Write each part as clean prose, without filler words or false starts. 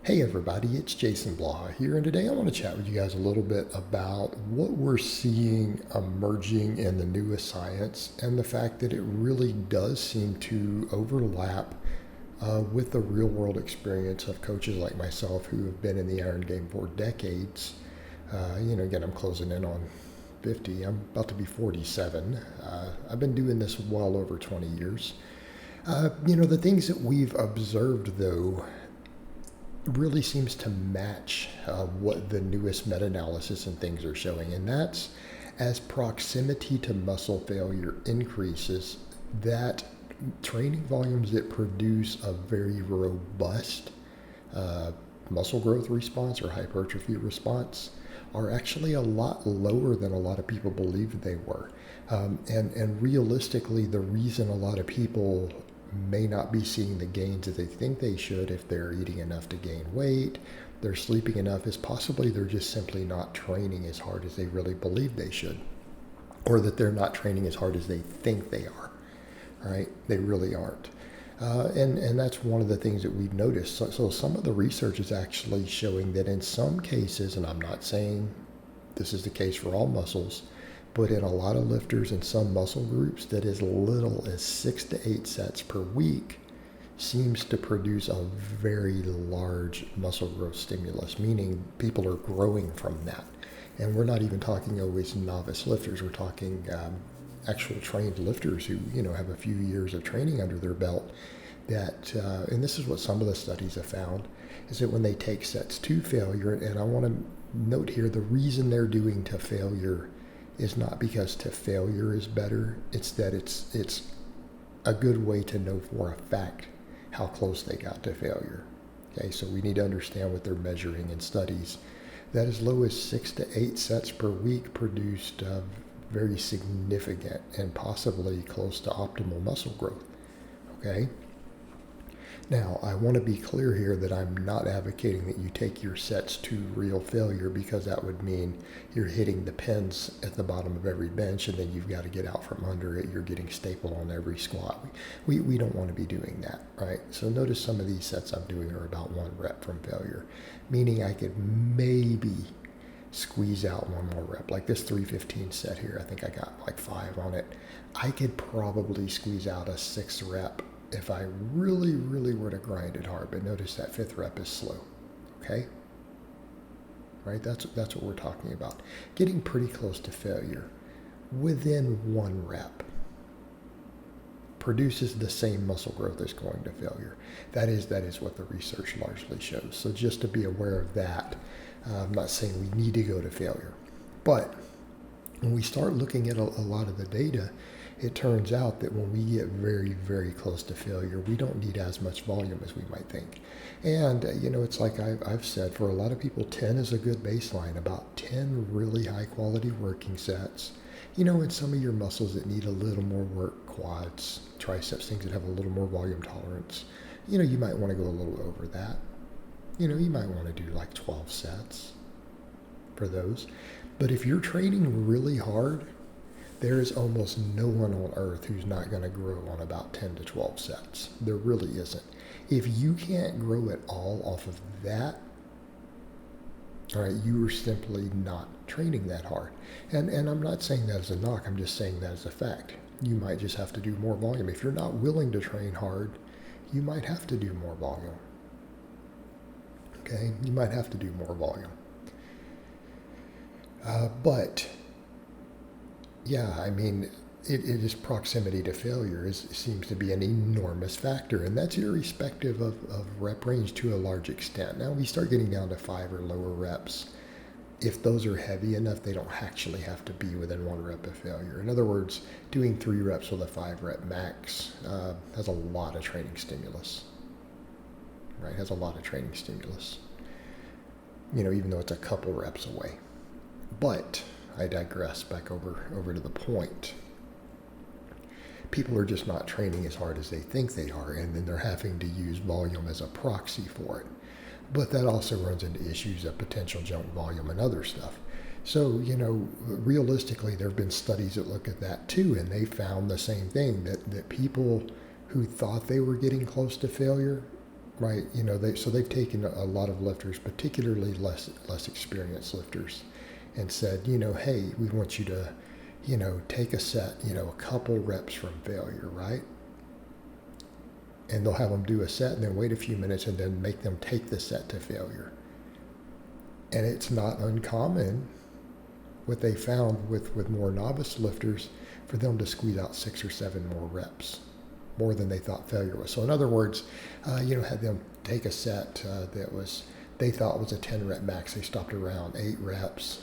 Hey everybody, it's Jason Blaha here, and today I want to chat with you guys a little bit about what we're seeing emerging in the newest science and the fact that it really does seem to overlap with the real world experience of coaches like myself who have been in the iron game for decades. Again, I'm closing in on 50. I'm about to be 47. I've been doing this well over 20 years. The things that we've observed, though, really seems to match what the newest meta-analysis and things are showing, and that's as proximity to muscle failure increases, that training volumes that produce a very robust muscle growth response or hypertrophy response are actually a lot lower than a lot of people believed they were. And realistically, the reason a lot of people may not be seeing the gains that they think they should, if they're eating enough to gain weight, they're sleeping enough, is possibly they're just simply not training as hard as they really believe they should, or that they're not training as hard as they think they are. Right? They really aren't. And that's one of the things that we've noticed. So some of the research is actually showing that in some cases, and I'm not saying this is the case for all muscles, but in a lot of lifters and some muscle groups, that as little as 6 to 8 sets per week seems to produce a very large muscle growth stimulus, meaning people are growing from that. And we're not even talking always novice lifters. We're talking actual trained lifters who have a few years of training under their belt. And this is what some of the studies have found, is that when they take sets to failure, and I want to note here, the reason they're doing to failure is not because to failure is better. It's that it's a good way to know for a fact how close they got to failure. Okay, so we need to understand what they're measuring in studies. That as low as 6 to 8 sets per week produced very significant and possibly close to optimal muscle growth. Okay. Now, I want to be clear here that I'm not advocating that you take your sets to real failure, because that would mean you're hitting the pins at the bottom of every bench and then you've got to get out from under it. You're getting stapled on every squat. We don't want to be doing that, right? So notice some of these sets I'm doing are about 1 rep from failure, meaning I could maybe squeeze out 1 more rep. Like this 315 set here, I think I got like 5 on it. I could probably squeeze out a 6th rep if I really, really were to grind it hard. But notice that 5th rep is slow. Okay? Right? That's what we're talking about. Getting pretty close to failure within 1 rep produces the same muscle growth as going to failure. That is what the research largely shows. So just to be aware of that. I'm not saying we need to go to failure, but when we start looking at a lot of the data, it turns out that when we get very, very close to failure, we don't need as much volume as we might think. And, it's like I've said, for a lot of people, 10 is a good baseline, about 10 really high quality working sets. And some of your muscles that need a little more work, quads, triceps, things that have a little more volume tolerance, you might want to go a little over that. You might want to do like 12 sets for those. But if you're training really hard, there is almost no one on earth who's not going to grow on about 10 to 12 sets. There really isn't. If you can't grow at all off of that, all right, you are simply not training that hard. And I'm not saying that as a knock. I'm just saying that as a fact. You might just have to do more volume. If you're not willing to train hard, you might have to do more volume. Okay, you might have to do more volume. But yeah, I mean, it is proximity to failure seems to be an enormous factor, and that's irrespective of rep range to a large extent. Now we start getting down to 5 or lower reps. If those are heavy enough, they don't actually have to be within 1 rep of failure. In other words, doing 3 reps with a 5 rep max has a lot of training stimulus. Right, has a lot of training stimulus. Even though it's a couple reps away. But I digress, back over to the point. People are just not training as hard as they think they are, and then they're having to use volume as a proxy for it. But that also runs into issues of potential junk volume and other stuff. So, realistically, there have been studies that look at that too, and they found the same thing, that people who thought they were getting close to failure right? You know, they've taken a lot of lifters, particularly less experienced lifters, and said, you know, hey, we want you to, you know, take a set, you know, a couple reps from failure, right? And they'll have them do a set and then wait a few minutes and then make them take the set to failure. And it's not uncommon, what they found with more novice lifters, for them to squeeze out 6 or 7 more reps, more than they thought failure was. So in other words, you know, had them take a set that was, they thought was a 10 rep max. They stopped around 8 reps,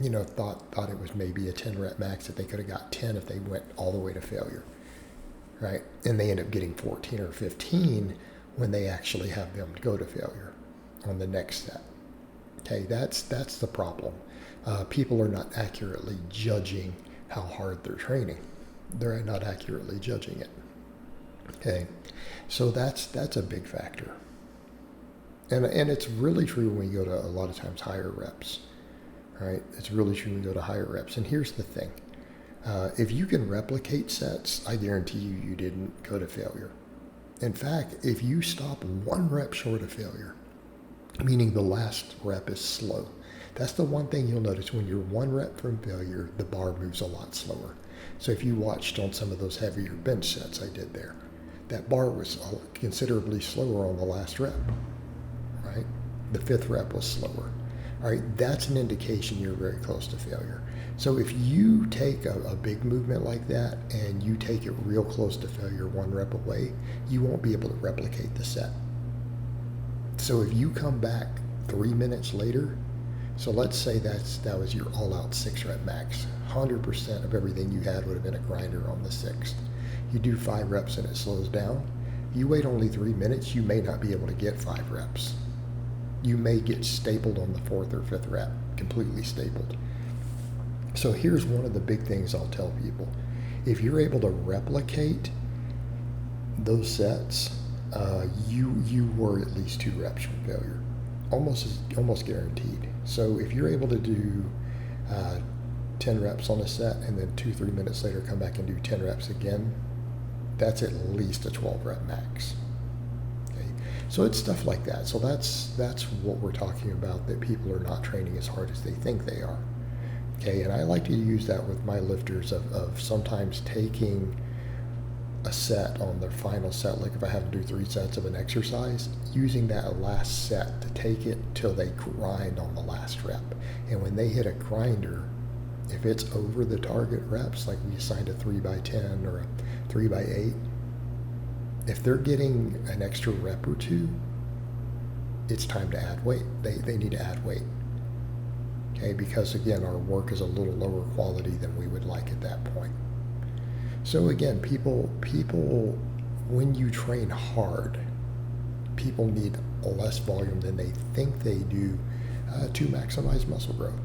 you know, thought it was maybe a 10 rep max, that they could have got 10 if they went all the way to failure, right? And they end up getting 14 or 15 when they actually have them go to failure on the next set. Okay, that's the problem. People are not accurately judging how hard they're training. They're not accurately judging it. Okay, so that's a big factor. And it's really true when you go to a lot of times higher reps, right? It's really true when you go to higher reps. And here's the thing. If you can replicate sets, I guarantee you didn't go to failure. In fact, if you stop 1 rep short of failure, meaning the last rep is slow, that's the one thing you'll notice. When you're 1 rep from failure, the bar moves a lot slower. So if you watched on some of those heavier bench sets I did there, that bar was considerably slower on the last rep, right? The 5th rep was slower. All right, that's an indication you're very close to failure. So if you take a big movement like that and you take it real close to failure, 1 rep away, you won't be able to replicate the set. So if you come back 3 minutes later, so let's say that was your all-out 6 rep max, 100% of everything you had would have been a grinder on the 6th. You do 5 reps and it slows down. You wait only 3 minutes, you may not be able to get 5 reps. You may get stapled on the 4th or 5th rep, completely stapled. So here's one of the big things I'll tell people. If you're able to replicate those sets, you were at least 2 reps from failure, almost guaranteed. So if you're able to do 10 reps on a set and then 2-3 minutes later come back and do 10 reps again, that's at least a 12 rep max. Okay, so it's stuff like that. So that's what we're talking about, that people are not training as hard as they think they are. Okay, and I like to use that with my lifters of sometimes taking a set on their final set, like if I have to do 3 sets of an exercise, using that last set to take it till they grind on the last rep. And when they hit a grinder, if it's over the target reps, like we assigned a 3x10 or a 3x8, if they're getting an extra rep or 2, it's time to add weight. They need to add weight. Okay, because again, our work is a little lower quality than we would like at that point. So again, people, when you train hard, people need less volume than they think they do to maximize muscle growth.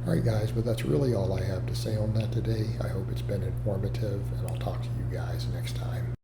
All right, guys, but that's really all I have to say on that today. I hope it's been informative, and I'll talk to you guys next time.